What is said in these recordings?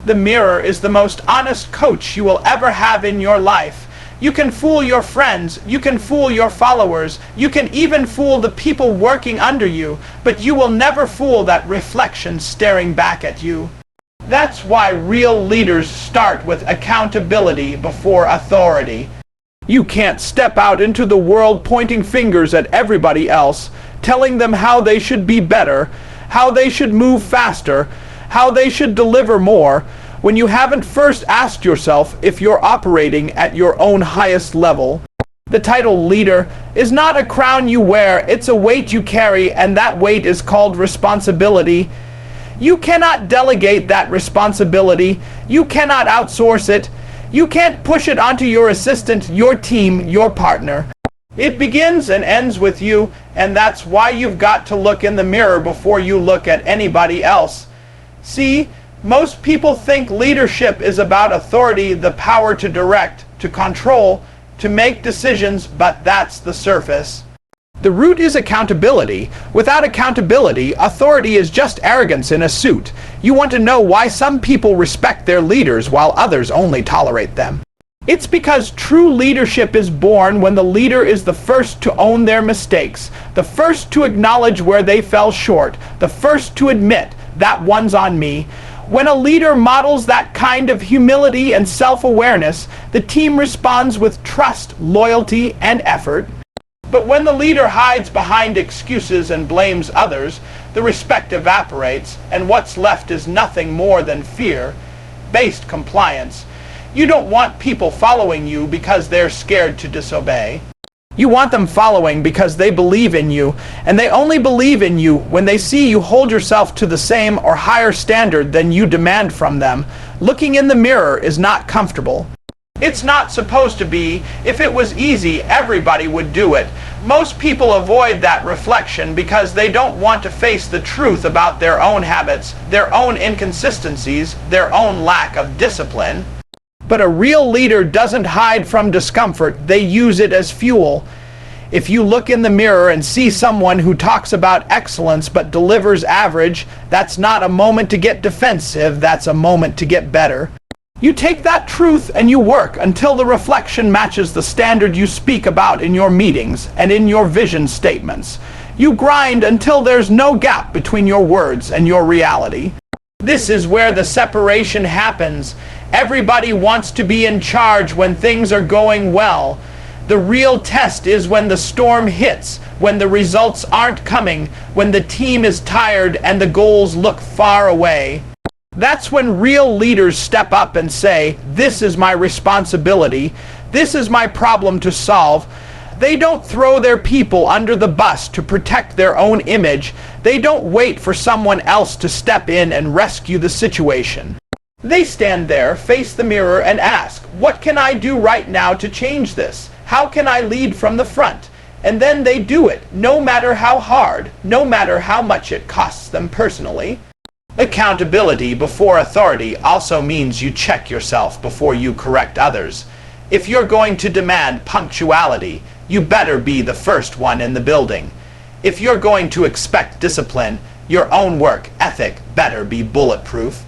The mirror is the most honest coach you will ever have in your life. You can fool your friends, you can fool your followers, you can even fool the people working under you, but you will never fool that reflection staring back at you. That's why real leaders start with accountability before authority. You can't step out into the world pointing fingers at everybody else, telling them how they should be better, how they should move faster, how they should deliver more, when you haven't first asked yourself if you're operating at your own highest level. The title leader is not a crown you wear, it's a weight you carry, and that weight is called responsibility. You cannot delegate that responsibility. You cannot outsource it. You can't push it onto your assistant, your team, your partner. It begins and ends with you, and that's why you've got to look in the mirror before you look at anybody else. See, most people think leadership is about authority, the power to direct, to control, to make decisions, but that's the surface. The root is accountability. Without accountability, authority is just arrogance in a suit. You want to know why some people respect their leaders while others only tolerate them. It's because true leadership is born when the leader is the first to own their mistakes, the first to acknowledge where they fell short, the first to admit, that one's on me. When a leader models that kind of humility and self-awareness, the team responds with trust, loyalty, and effort. But when the leader hides behind excuses and blames others, the respect evaporates, and what's left is nothing more than fear-based compliance. You don't want people following you because they're scared to disobey. You want them following because they believe in you, and they only believe in you when they see you hold yourself to the same or higher standard than you demand from them. Looking in the mirror is not comfortable. It's not supposed to be. If it was easy, everybody would do it. Most people avoid that reflection because they don't want to face the truth about their own habits, their own inconsistencies, their own lack of discipline. But a real leader doesn't hide from discomfort, they use it as fuel. If you look in the mirror and see someone who talks about excellence but delivers average, that's not a moment to get defensive, that's a moment to get better. You take that truth and you work until the reflection matches the standard you speak about in your meetings and in your vision statements. You grind until there's no gap between your words and your reality. This is where the separation happens. Everybody wants to be in charge when things are going well. The real test is when the storm hits, when the results aren't coming, when the team is tired and the goals look far away. That's when real leaders step up and say, "This is my responsibility. This is my problem to solve." They don't throw their people under the bus to protect their own image. They don't wait for someone else to step in and rescue the situation. They stand there, face the mirror, and ask, "What can I do right now to change this? How can I lead from the front?" And then they do it, no matter how hard, no matter how much it costs them personally. Accountability before authority also means you check yourself before you correct others. If you're going to demand punctuality, you better be the first one in the building. If you're going to expect discipline, your own work ethic better be bulletproof.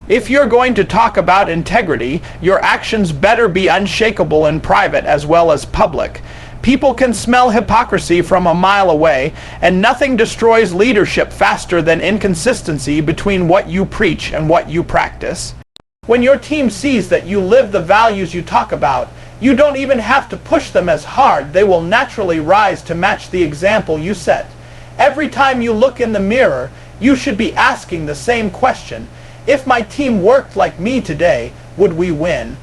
If you're going to talk about integrity, your actions better be unshakable in private as well as public. People can smell hypocrisy from a mile away, and nothing destroys leadership faster than inconsistency between what you preach and what you practice. When your team sees that you live the values you talk about, you don't even have to push them as hard. They will naturally rise to match the example you set. Every time you look in the mirror, you should be asking the same question. If my team worked like me today, would we win?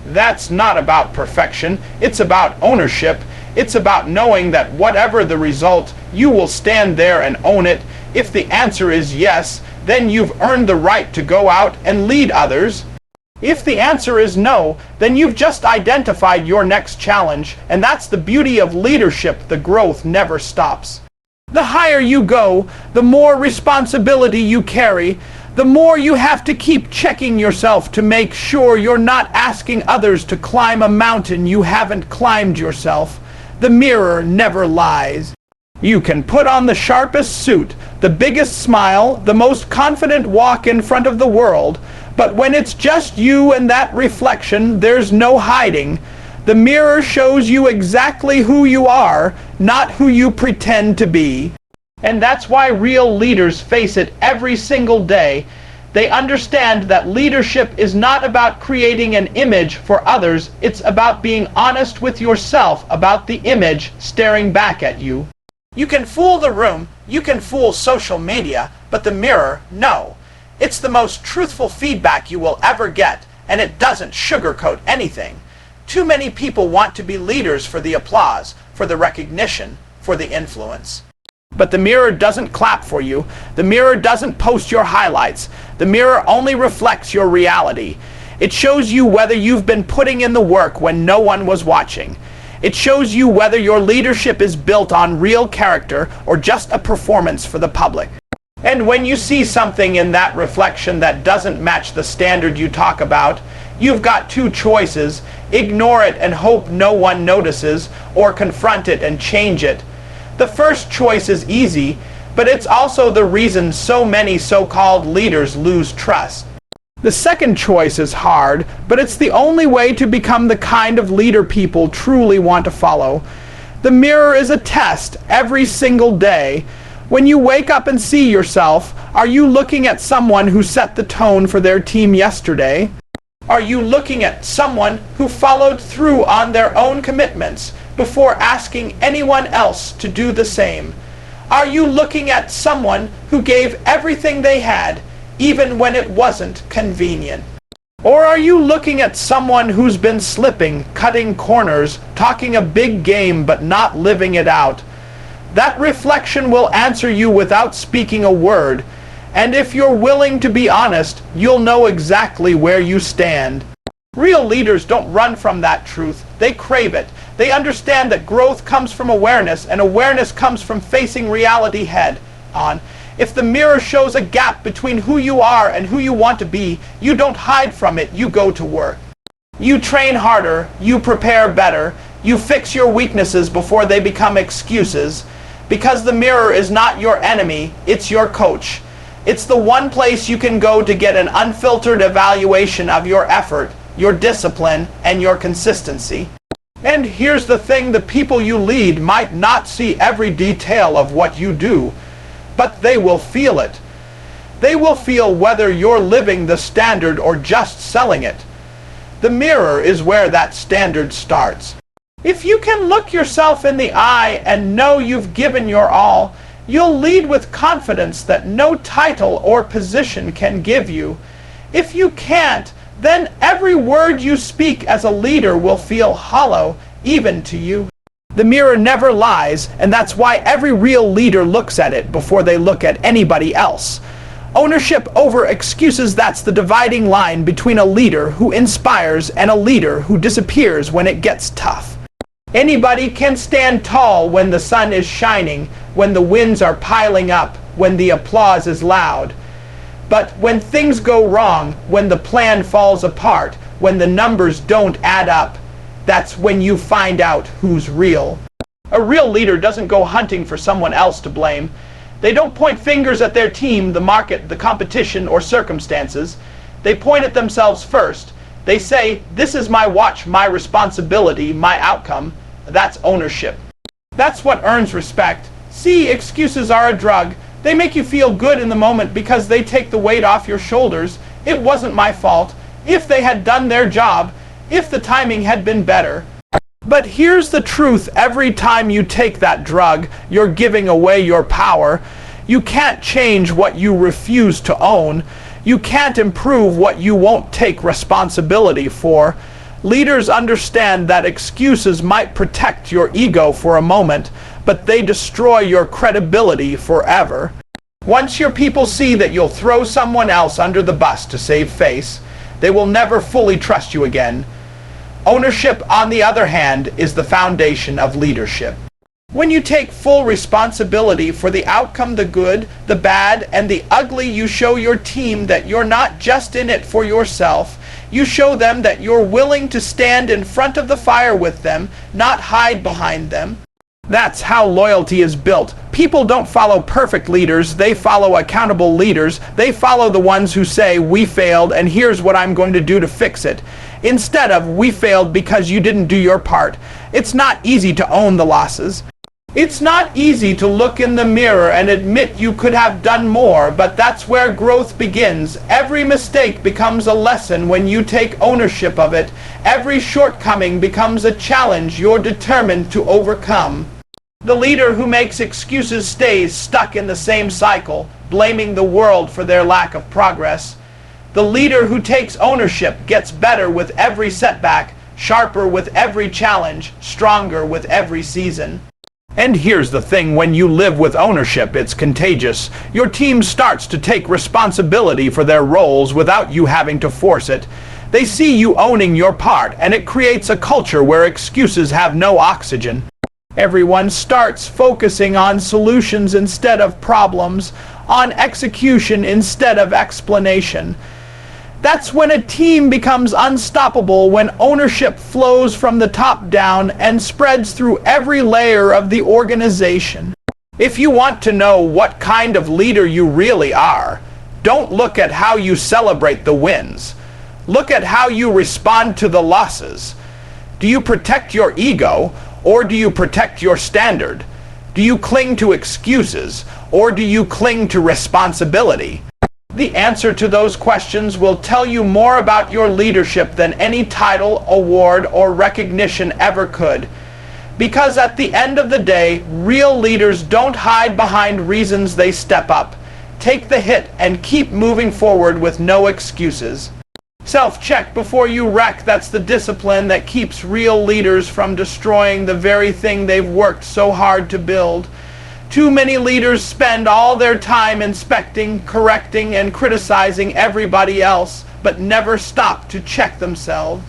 That's not about perfection. It's about ownership. It's about knowing that whatever the result, you will stand there and own it. If the answer is yes, then you've earned the right to go out and lead others. If the answer is no, then you've just identified your next challenge, and that's the beauty of leadership. The growth never stops. The higher you go, the more responsibility you carry, the more you have to keep checking yourself to make sure you're not asking others to climb a mountain you haven't climbed yourself. The mirror never lies. You can put on the sharpest suit, the biggest smile, the most confident walk in front of the world, But when it's just you and that reflection, there's no hiding. The mirror shows you exactly who you are, not who you pretend to be. And that's why real leaders face it every single day. They understand that leadership is not about creating an image for others, it's about being honest with yourself about the image staring back at you. You can fool the room, you can fool social media, but the mirror, no. It's the most truthful feedback you will ever get, and it doesn't sugarcoat anything. Too many people want to be leaders for the applause, for the recognition, for the influence. But the mirror doesn't clap for you. The mirror doesn't post your highlights. The mirror only reflects your reality. It shows you whether you've been putting in the work when no one was watching. It shows you whether your leadership is built on real character or just a performance for the public. And when you see something in that reflection that doesn't match the standard you talk about, you've got two choices: ignore it and hope no one notices, or confront it and change it. The first choice is easy, but it's also the reason so many so-called leaders lose trust. The second choice is hard, but it's the only way to become the kind of leader people truly want to follow. The mirror is a test every single day. When you wake up and see yourself, are you looking at someone who set the tone for their team yesterday? Are you looking at someone who followed through on their own commitments before asking anyone else to do the same? Are you looking at someone who gave everything they had, even when it wasn't convenient? Or are you looking at someone who's been slipping, cutting corners, talking a big game but not living it out? That reflection will answer you without speaking a word, and if you're willing to be honest, you'll know exactly where you stand. Real leaders don't run from that truth, they crave it. They understand that growth comes from awareness, and awareness comes from facing reality head on. If the mirror shows a gap between who you are and who you want to be, you don't hide from it, you go to work. You train harder, you prepare better, you fix your weaknesses before they become excuses, because the mirror is not your enemy, it's your coach. It's the one place you can go to get an unfiltered evaluation of your effort, your discipline, and your consistency. And here's the thing: the people you lead might not see every detail of what you do, but they will feel it. They will feel whether you're living the standard or just selling it. The mirror is where that standard starts. If you can look yourself in the eye and know you've given your all, you'll lead with confidence that no title or position can give you. If you can't, then every word you speak as a leader will feel hollow, even to you. The mirror never lies, and that's why every real leader looks at it before they look at anybody else. Ownership over excuses, that's the dividing line between a leader who inspires and a leader who disappears when it gets tough. Anybody can stand tall when the sun is shining, when the winds are piling up, when the applause is loud. But when things go wrong, when the plan falls apart, when the numbers don't add up, that's when you find out who's real. A real leader doesn't go hunting for someone else to blame. They don't point fingers at their team, the market, the competition, or circumstances. They point at themselves first. They say, "This is my watch, my responsibility, my outcome." That's ownership. That's what earns respect. See, excuses are a drug. They make you feel good in the moment because they take the weight off your shoulders. It wasn't my fault. If they had done their job, if the timing had been better. But here's the truth: every time you take that drug, you're giving away your power. You can't change what you refuse to own. You can't improve what you won't take responsibility for. Leaders understand that excuses might protect your ego for a moment, but they destroy your credibility forever. Once your people see that you'll throw someone else under the bus to save face, they will never fully trust you again. Ownership, on the other hand, is the foundation of leadership. When you take full responsibility for the outcome, the good, the bad, and the ugly, you show your team that you're not just in it for yourself. You show them that you're willing to stand in front of the fire with them, not hide behind them. That's how loyalty is built. People don't follow perfect leaders, they follow accountable leaders. They follow the ones who say, "We failed, and here's what I'm going to do to fix it," instead of, "We failed because you didn't do your part." It's not easy to own the losses. It's not easy to look in the mirror and admit you could have done more, but that's where growth begins. Every mistake becomes a lesson when you take ownership of it. Every shortcoming becomes a challenge you're determined to overcome. The leader who makes excuses stays stuck in the same cycle, blaming the world for their lack of progress. The leader who takes ownership gets better with every setback, sharper with every challenge, stronger with every season. And here's the thing, when you live with ownership, it's contagious. Your team starts to take responsibility for their roles without you having to force it. They see you owning your part, and it creates a culture where excuses have no oxygen. Everyone starts focusing on solutions instead of problems, on execution instead of explanation. That's when a team becomes unstoppable, when ownership flows from the top down and spreads through every layer of the organization. If you want to know what kind of leader you really are, don't look at how you celebrate the wins. Look at how you respond to the losses. Do you protect your ego, or do you protect your standard? Do you cling to excuses, or do you cling to responsibility? The answer to those questions will tell you more about your leadership than any title, award, or recognition ever could. Because at the end of the day, real leaders don't hide behind reasons. They step up, take the hit, and keep moving forward with no excuses. Self-check before you wreck. That's the discipline that keeps real leaders from destroying the very thing they've worked so hard to build. Too many leaders spend all their time inspecting, correcting, and criticizing everybody else, but never stop to check themselves.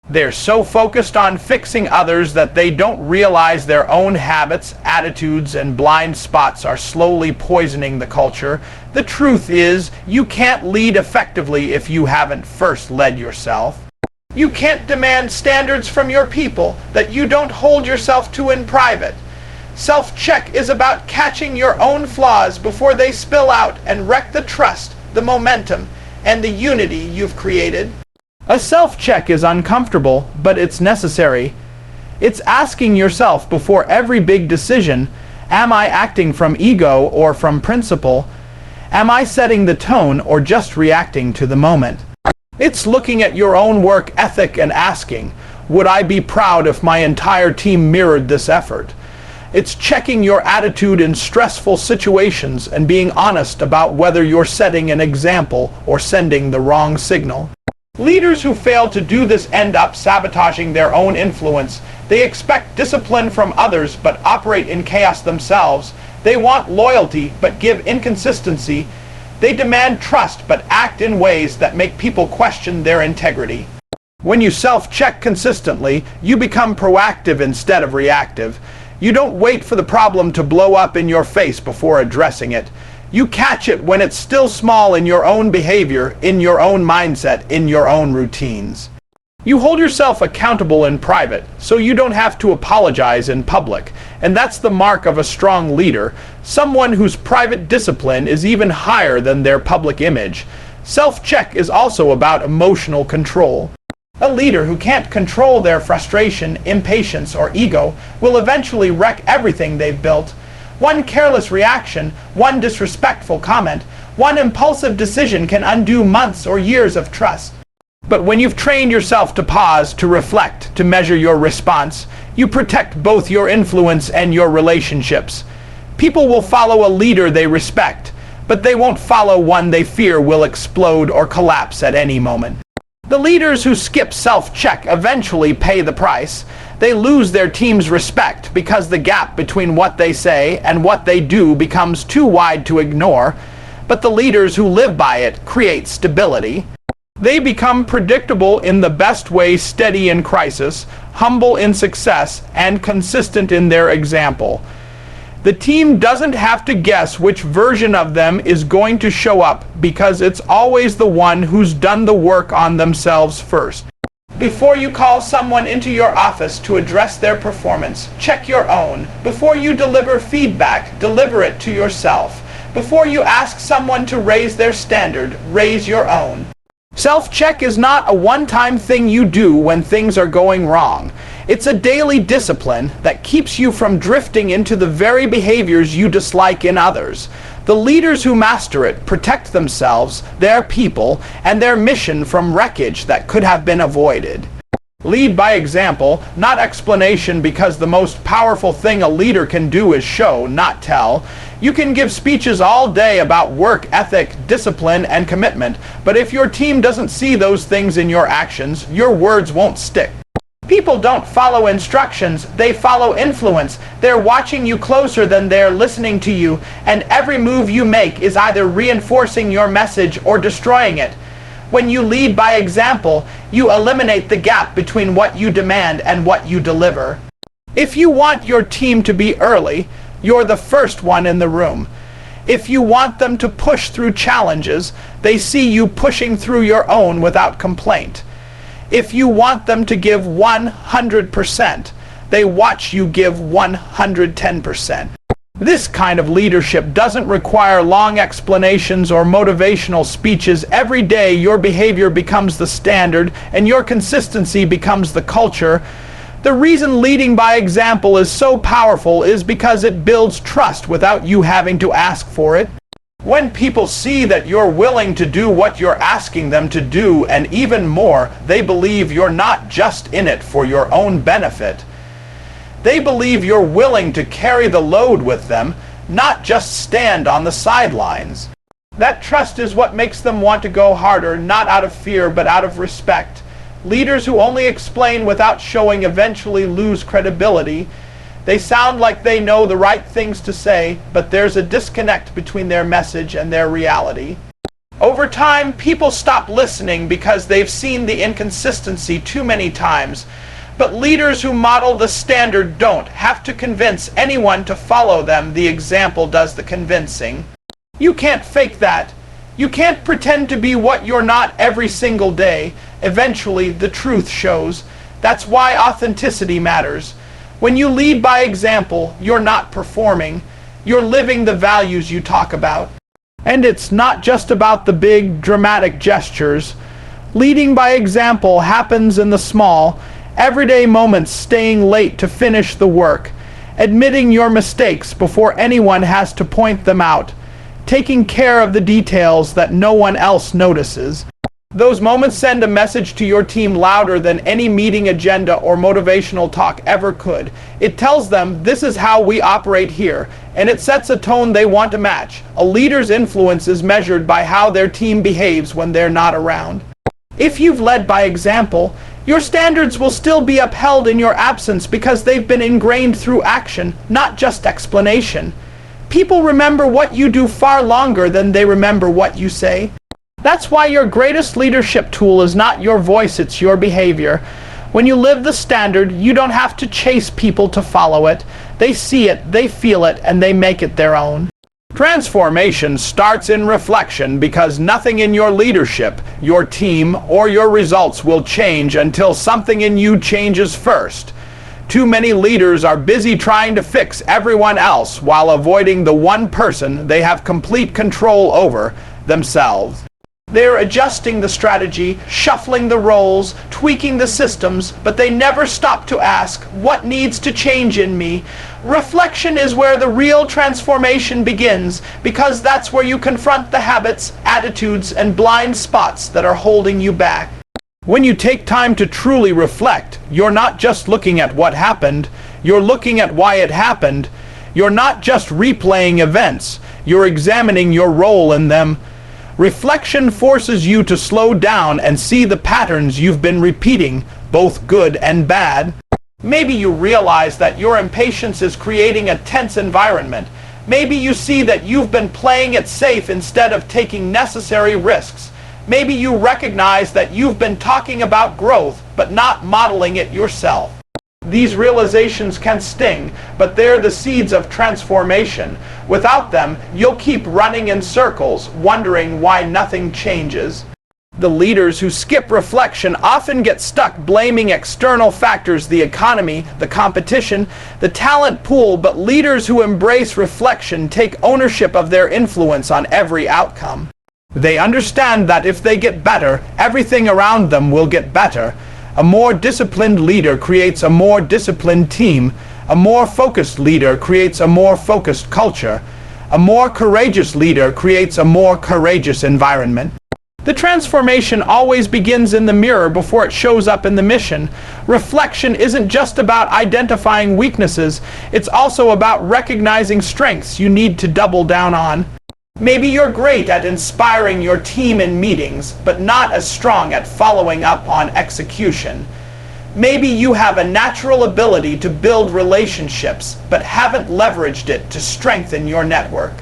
They're so focused on fixing others that they don't realize their own habits, attitudes, and blind spots are slowly poisoning the culture. The truth is, you can't lead effectively if you haven't first led yourself. You can't demand standards from your people that you don't hold yourself to in private. Self-check is about catching your own flaws before they spill out and wreck the trust, the momentum, and the unity you've created. A self-check is uncomfortable, but it's necessary. It's asking yourself before every big decision, am I acting from ego or from principle? Am I setting the tone or just reacting to the moment? It's looking at your own work ethic and asking, would I be proud if my entire team mirrored this effort? It's checking your attitude in stressful situations and being honest about whether you're setting an example or sending the wrong signal. Leaders who fail to do this end up sabotaging their own influence. They expect discipline from others but operate in chaos themselves. They want loyalty but give inconsistency. They demand trust but act in ways that make people question their integrity. When you self-check consistently, you become proactive instead of reactive. You don't wait for the problem to blow up in your face before addressing it. You catch it when it's still small in your own behavior, in your own mindset, in your own routines. You hold yourself accountable in private, so you don't have to apologize in public. And that's the mark of a strong leader, someone whose private discipline is even higher than their public image. Self-check is also about emotional control. A leader who can't control their frustration, impatience, or ego will eventually wreck everything they've built. One careless reaction, one disrespectful comment, one impulsive decision can undo months or years of trust. But when you've trained yourself to pause, to reflect, to measure your response, you protect both your influence and your relationships. People will follow a leader they respect, but they won't follow one they fear will explode or collapse at any moment. The leaders who skip self-check eventually pay the price. They lose their team's respect because the gap between what they say and what they do becomes too wide to ignore. But the leaders who live by it create stability. They become predictable in the best way, steady in crisis, humble in success, and consistent in their example. The team doesn't have to guess which version of them is going to show up because it's always the one who's done the work on themselves first. Before you call someone into your office to address their performance, check your own. Before you deliver feedback, deliver it to yourself. Before you ask someone to raise their standard, raise your own. Self-check is not a one-time thing you do when things are going wrong. It's a daily discipline that keeps you from drifting into the very behaviors you dislike in others. The leaders who master it protect themselves, their people, and their mission from wreckage that could have been avoided. Lead by example, not explanation, because the most powerful thing a leader can do is show, not tell. You can give speeches all day about work ethic, discipline, and commitment, but if your team doesn't see those things in your actions, your words won't stick. People don't follow instructions, they follow influence. They're watching you closer than they're listening to you, and every move you make is either reinforcing your message or destroying it. When you lead by example, you eliminate the gap between what you demand and what you deliver. If you want your team to be early, you're the first one in the room. If you want them to push through challenges, they see you pushing through your own without complaint. If you want them to give 100%, they watch you give 110%. This kind of leadership doesn't require long explanations or motivational speeches. Every day your behavior becomes the standard and your consistency becomes the culture. The reason leading by example is so powerful is because it builds trust without you having to ask for it. When people see that you're willing to do what you're asking them to do and even more, they believe you're not just in it for your own benefit. They believe you're willing to carry the load with them, not just stand on the sidelines. That trust is what makes them want to go harder, not out of fear, but out of respect. Leaders who only explain without showing eventually lose credibility. They sound like they know the right things to say, but there's a disconnect between their message and their reality. Over time, people stop listening because they've seen the inconsistency too many times. But leaders who model the standard don't have to convince anyone to follow them. The example does the convincing. You can't fake that. You can't pretend to be what you're not every single day. Eventually, the truth shows. That's why authenticity matters. When you lead by example, you're not performing. You're living the values you talk about. And it's not just about the big, dramatic gestures. Leading by example happens in the small, everyday moments: staying late to finish the work, admitting your mistakes before anyone has to point them out, taking care of the details that no one else notices. Those moments send a message to your team louder than any meeting agenda or motivational talk ever could. It tells them, this is how we operate here, and it sets a tone they want to match. A leader's influence is measured by how their team behaves when they're not around. If you've led by example, your standards will still be upheld in your absence because they've been ingrained through action, not just explanation. People remember what you do far longer than they remember what you say. That's why your greatest leadership tool is not your voice, it's your behavior. When you live the standard, you don't have to chase people to follow it. They see it, they feel it, and they make it their own. Transformation starts in reflection because nothing in your leadership, your team, or your results will change until something in you changes first. Too many leaders are busy trying to fix everyone else while avoiding the one person they have complete control over, themselves. They're adjusting the strategy, shuffling the roles, tweaking the systems, but they never stop to ask, what needs to change in me? Reflection is where the real transformation begins, because that's where you confront the habits, attitudes, and blind spots that are holding you back. When you take time to truly reflect, you're not just looking at what happened, you're looking at why it happened. You're not just replaying events, you're examining your role in them. Reflection forces you to slow down and see the patterns you've been repeating, both good and bad. Maybe you realize that your impatience is creating a tense environment. Maybe you see that you've been playing it safe instead of taking necessary risks. Maybe you recognize that you've been talking about growth, but not modeling it yourself. These realizations can sting, but they're the seeds of transformation. Without them, you'll keep running in circles, wondering why nothing changes. The leaders who skip reflection often get stuck blaming external factors, the economy, the competition, the talent pool, but leaders who embrace reflection take ownership of their influence on every outcome. They understand that if they get better, everything around them will get better. A more disciplined leader creates a more disciplined team. A more focused leader creates a more focused culture. A more courageous leader creates a more courageous environment. The transformation always begins in the mirror before it shows up in the mission. Reflection isn't just about identifying weaknesses, it's also about recognizing strengths you need to double down on. Maybe you're great at inspiring your team in meetings, but not as strong at following up on execution. Maybe you have a natural ability to build relationships, but haven't leveraged it to strengthen your network.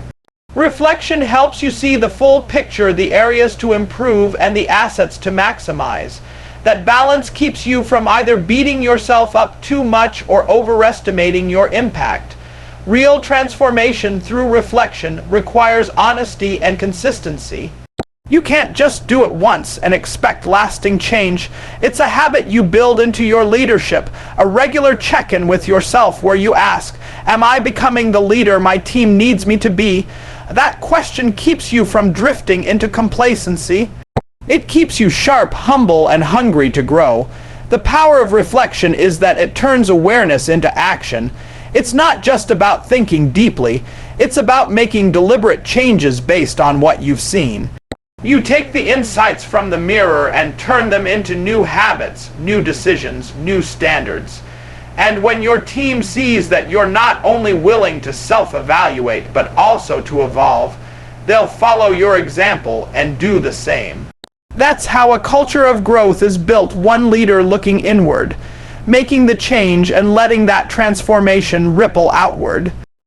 Reflection helps you see the full picture, the areas to improve and the assets to maximize. That balance keeps you from either beating yourself up too much or overestimating your impact. Real transformation through reflection requires honesty and consistency. You can't just do it once and expect lasting change. It's a habit you build into your leadership, a regular check-in with yourself where you ask, am I becoming the leader my team needs me to be? That question keeps you from drifting into complacency. It keeps you sharp, humble, and hungry to grow. The power of reflection is that it turns awareness into action. It's not just about thinking deeply, it's about making deliberate changes based on what you've seen. You take the insights from the mirror and turn them into new habits, new decisions, new standards. And when your team sees that you're not only willing to self-evaluate, but also to evolve, they'll follow your example and do the same. That's how a culture of growth is built, one leader looking inward, making the change and letting that transformation ripple outward.